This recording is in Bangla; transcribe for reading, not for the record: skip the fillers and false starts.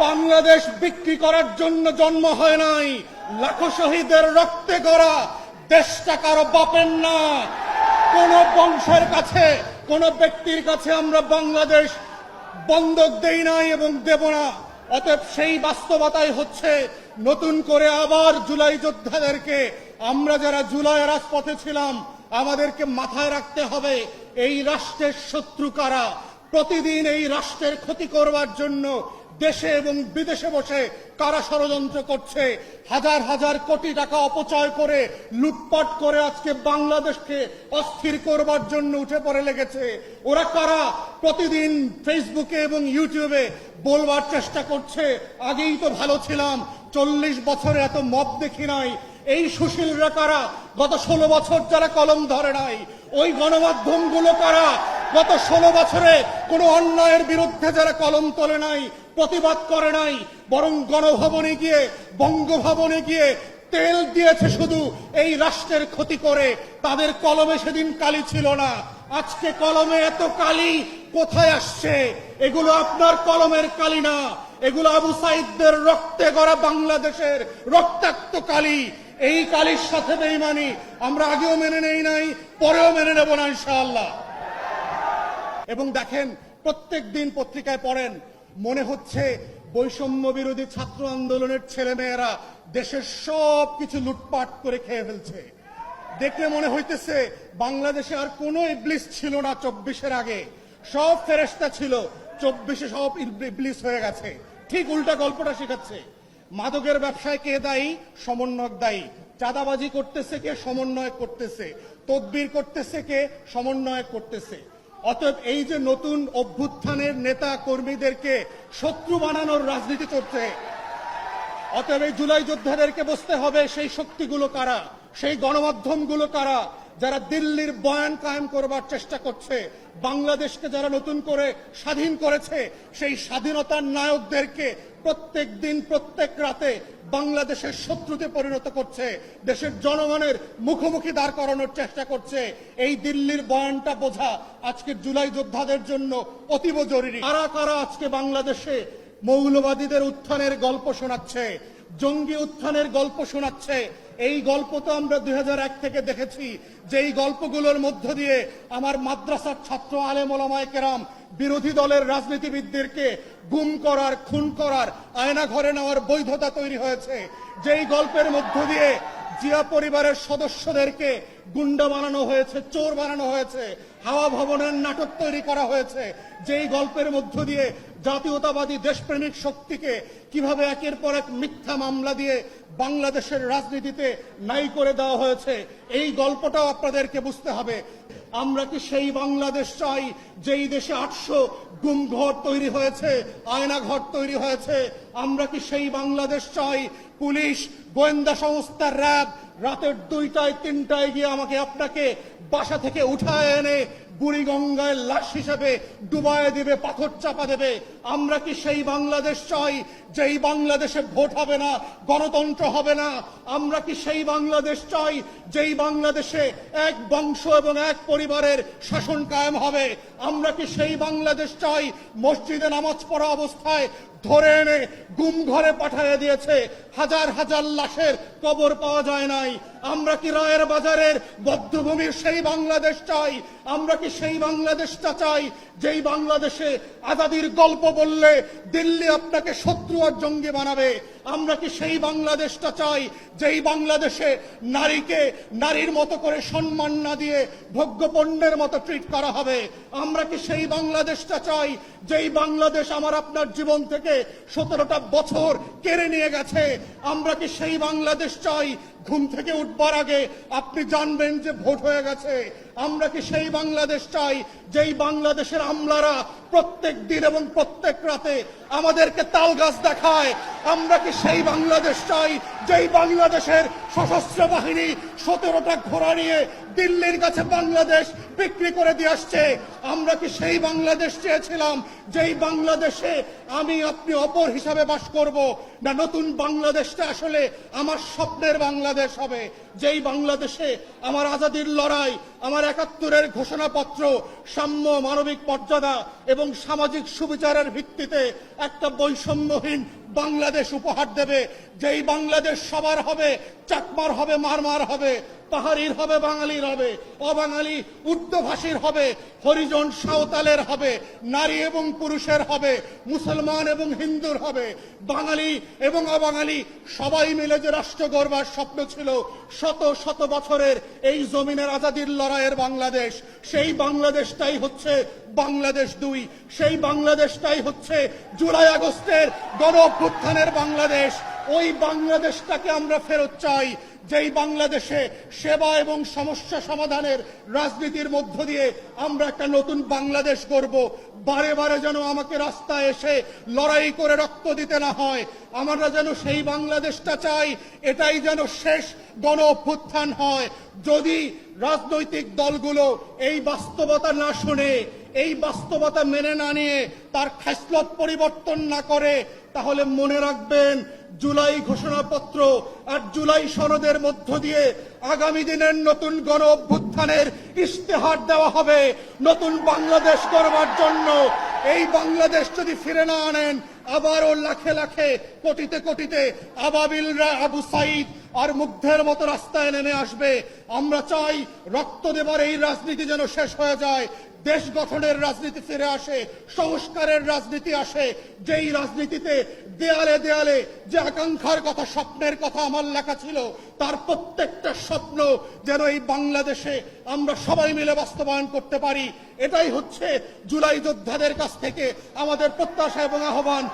বাংলাদেশ বিক্রি করার জন্য জন্ম হয় নাই, লাখো শহীদের রক্তে গড়া দেশটা কারো বাপের না। কোন বংশের কাছে, কোন ব্যক্তির কাছে আমরা বাংলাদেশ বন্ধক দেই নাই এবং দেব না। অতএব সেই বাস্তবতাই হচ্ছে নতুন করে আবার জুলাই যোদ্ধাদেরকে, আমরা যারা জুলাই রাজপথে ছিলাম, আমাদেরকে মাথায় রাখতে হবে এই রাষ্ট্রের শত্রু কারা। প্রতিদিন এই রাষ্ট্রের ক্ষতি করবার জন্য দেশে এবং বিদেশে বসে কারা ষড়যন্ত্র করছে, হাজার হাজার কোটি টাকা অপচয় করে লুটপাট করে আজকে বাংলাদেশকে অস্থির করবার জন্য উঠে পড়ে লেগেছে। ওরা কারা? প্রতিদিন ফেসবুকে এবং ইউটিউবে বলবার চেষ্টা করছে আগেই তো ভালো ছিলাম, 40 বছরে এত মব দেখি নাই। এই সুশীলরা কারা? গত 16 বছর যারা কলম ধরে নাই। ওই গণমাধ্যমগুলো কারা? গত 16 বছরে কোনো অন্যায়ের বিরুদ্ধে যারা কলম তোলে নাই, প্রতিবাদ করে নাই, বরং গণভবনে গিয়ে, বঙ্গভবনে গিয়ে তেল দিয়েছে শুধু এই রাষ্ট্রের ক্ষতি করে। তাদের কলমে সেদিন কালি ছিল না, আজকে কলমে এত কালি কোথায় আসছে? এগুলো আপনার কলমের কালি না, এগুলো আবু সাইদদের রক্তে গড়া বাংলাদেশের রক্তাক্ত কালি। এই কালির সাথে বেঈমানি আমরা আগেও মেনে নেই নাই, পরেও মেনে নেব না ইনশাআল্লাহ। এবং দেখেন, প্রত্যেক দিন পত্রিকায় পড়েন, মনে হচ্ছে বৈষম্য বিরোধী ছাত্র আন্দোলনের ছেলেমেয়েরা দেশের সব কিছু লুটপাট করে খেয়ে ফেলছে। দেখলে মনে হইতেছে বাংলাদেশে আর কোনো ইবলিস ছিল না 24-এর আগে, সব ফেরেশতা ছিল, 24-এ সব ইবলিস হয়ে গেছে। ঠিক উল্টা গল্পটা শেখাচ্ছে। মাদকের ব্যবসায় কে দায়ী? সমন্বয়ক দায়ী। চাঁদাবাজি করতেছে কে? সমন্বয়ক করতেছে। তদবির করতেছে কে? সমন্বয়ক করতেছে। অতএব এই যে নতুন অভ্যুত্থানের নেতা কর্মীদেরকে শত্রু বানানোর রাজনীতি চলছে, অতএব এই জুলাই যোদ্ধাদেরকে বুঝতে হবে সেই শক্তিগুলো কারা, সেই গণমাধ্যমগুলো কারা, যারা দিল্লির বয়ান কায়েম করবার চেষ্টা করছে, বাংলাদেশকে যারা নতুন করে স্বাধীন করেছে সেই স্বাধীনতার নায়কদেরকে প্রত্যেক দিন প্রত্যেক রাতে বাংলাদেশের শত্রুতে পরিণত করছে, দেশের জনগণের মুখোমুখি দাঁড় করানোর চেষ্টা করছে। এই দিল্লির বয়ানটা বোঝা আজকে জুলাই যোদ্ধাদের জন্য অতীব জরুরি। কারা কারা আজকে বাংলাদেশে মৌলবাদীদের উত্থানের গল্প শোনাচ্ছে, জঙ্গি উত্থানের গল্প শোনাচ্ছে? এই গল্প তো আমরা 2001 থেকে দেখেছি, যেই গল্পগুলোর মধ্য দিয়ে আমার মাদ্রাসার ছাত্র আলেম ওলামায়ে কেরাম বিরোধী দলের রাজনীতিবিদদেরকে গুম করার, খুন করার, আয়না ঘরে নেওয়ার বৈধতা তৈরি হয়েছে। যেই গল্পের মধ্য দিয়ে জিয়া পরিবারের সদস্যদেরকে গুন্ডা বানানো হয়েছে, চোর বানানো হয়েছে, হাওয়া ভবনের নাটক তৈরি করা হয়েছে। যেই গল্পের মধ্য দিয়ে জাতীয়তাবাদী দেশপ্রেমিক শক্তিকে কিভাবে একের পর এক মিথ্যা মামলা দিয়ে বাংলাদেশের রাজনীতিতে নাই করে দেওয়া হয়েছে, এই গল্পটাও আপনাদেরকে বুঝতে হবে। আমরা কি সেই বাংলাদেশ চাই যেই দেশে 800 গুমঘর তৈরি হয়েছে, আয়না ঘর তৈরি হয়েছে? আমরা কি সেই বাংলাদেশ চাই পুলিশ, গোয়েন্দা সংস্থা, র্যাব রাতের 2টায় 3টায় গিয়ে আমাকে আপনাকে বাসা থেকে উঠায় এনে বুড়িগঙ্গায় লাশ হিসেবে ডুবায় দিবে, পাথর চাপা দেবে? আমরা কি সেই বাংলাদেশ চাই যেই বাংলাদেশে ভোট হবে না, গণতন্ত্র হবে না? আমরা কি সেই বাংলাদেশ চাই যেই বাংলাদেশে এক বংশ এবং এক পরিবারের শাসন কায়েম হবে? আমরা কি সেই বাংলাদেশ চাই মসজিদে নামাজ পড়া অবস্থায় ধরে এনে গুম ঘরে পাঠিয়ে দিয়েছে, হাজার হাজার লাশের কবর পাওয়া যায় নাই? আমরা কি রায়ের বাজারের বধ্যভূমির সেই বাংলাদেশ চাই? আমরা কি সেই বাংলাদেশটা চাই যেই বাংলাদেশে আজাদির গল্প বললে দিল্লি আপনাকে শত্রু আর জঙ্গি বানাবে? আমরা কি সেই বাংলাদেশটা চাই যেই বাংলাদেশে নারীকে নারীর মতো করে সম্মান না দিয়ে ভোগ্যপণ্যের মতো ট্রিট করা হবে? আমরা কি সেই বাংলাদেশটা চাই যেই বাংলাদেশ আমার আপনার জীবন থেকে 17টা বছর কেড়ে নিয়ে গেছে? আমরা কি সেই বাংলাদেশ চাই ঘুম থেকে উঠবার আগে আপনি জানবেন যে ভোট হয়ে গেছে? আমরা কি সেই বাংলাদেশ চাই যেই বাংলাদেশের আমলারা প্রত্যেক দিন এবং প্রত্যেক রাতে আমাদেরকে তাল গাছ দেখায়? আমরা কি সেই বাংলাদেশ চাই যেই বাংলাদেশের সশস্ত্র বাহিনী 17টা ঘোড়া নিয়ে দিল্লির কাছে বাংলাদেশ বিক্রি করে দিয়ে আসছে? আমরা কি সেই বাংলাদেশ চেয়েছিলাম যেই বাংলাদেশে আমি আপনি অপর হিসাবে বাস করব? না নতুন বাংলাদেশটা আসলে আমার স্বপ্নের বাংলাদেশ হবে, যেই বাংলাদেশে আমার আজাদির লড়াই, আমার ৭১-এর ঘোষণাপত্র সাম্য, মানবিক মর্যাদা এবং সামাজিক সুবিচারের ভিত্তিতে একটা বৈষম্যহীন বাংলাদেশ উপহার দেবে, যেই বাংলাদেশ সবার হবে, চাকমার হবে, মারমার হবে, পাহাড়ির হবে, বাঙালির হবে, অবাঙালি উর্দুভাষীর হবে, হরিজন সাঁওতালের হবে, নারী এবং পুরুষের হবে, মুসলমান এবং হিন্দুর হবে, বাঙালি এবং অবাঙালি সবাই মিলে যে রাষ্ট্র গড়বার স্বপ্ন ছিল শত শত বছরের এই জমিনের আজাদির লড়াইয়ের বাংলাদেশ, সেই বাংলাদেশটাই হচ্ছে বাংলাদেশ ২। সেই বাংলাদেশটাই হচ্ছে জুলাই আগস্টের গণ অভ্যুত্থানের বাংলাদেশ। ওই বাংলাদেশটাকে আমরা ফেরত চাই, যেই বাংলাদেশে সেবা এবং সমস্যা সমাধানের রাজনীতির মধ্য দিয়ে আমরা একটা নতুন বাংলাদেশ গড়ব। বারে বারে যেন আমাকে রাস্তায় এসে লড়াই করে রক্ত দিতে না হয়। আমরা যেন সেই বাংলাদেশটা চাই, এটাই যেন শেষ গণ অভ্যুত্থান হয়। যদি রাজনৈতিক দলগুলো এই বাস্তবতা না শুনে, এই বাস্তবতা মেনে না নিয়ে তার খাসলত পরিবর্তন না করে, তাহলে মনে রাখবেন জুলাই ঘোষণাপত্র আর জুলাই সনদের মধ্য দিয়ে আগামী দিনের নতুন গণ অভ্যুত্থানের ইশতেহার দেওয়া হবে নতুন বাংলাদেশ গড়বার জন্য। এই বাংলাদেশ যদি ফিরে না আনেন, আবারও লাখে লাখে কোটিতে কোটিতে আবাবিলরা আবু সাইদ আর মুগ্ধের মতো রাস্তায় নেমে আসবে। আমরা চাই রক্ত দেবার এই রাজনীতি যেন শেষ হয়ে যায়, দেশ গঠনের রাজনীতি ফিরে আসে, সংস্কারের রাজনীতি আসে, যেই রাজনীতিতে দেয়ালে দেয়ালে যে আকাঙ্ক্ষার কথা, স্বপ্নের কথা আমার লেখা ছিল, তার প্রত্যেকটা স্বপ্ন যেন এই বাংলাদেশে আমরা সবাই মিলে বাস্তবায়ন করতে পারি। এটাই হচ্ছে জুলাই যোদ্ধাদের কাছ থেকে আমাদের প্রত্যাশা এবং আহ্বান।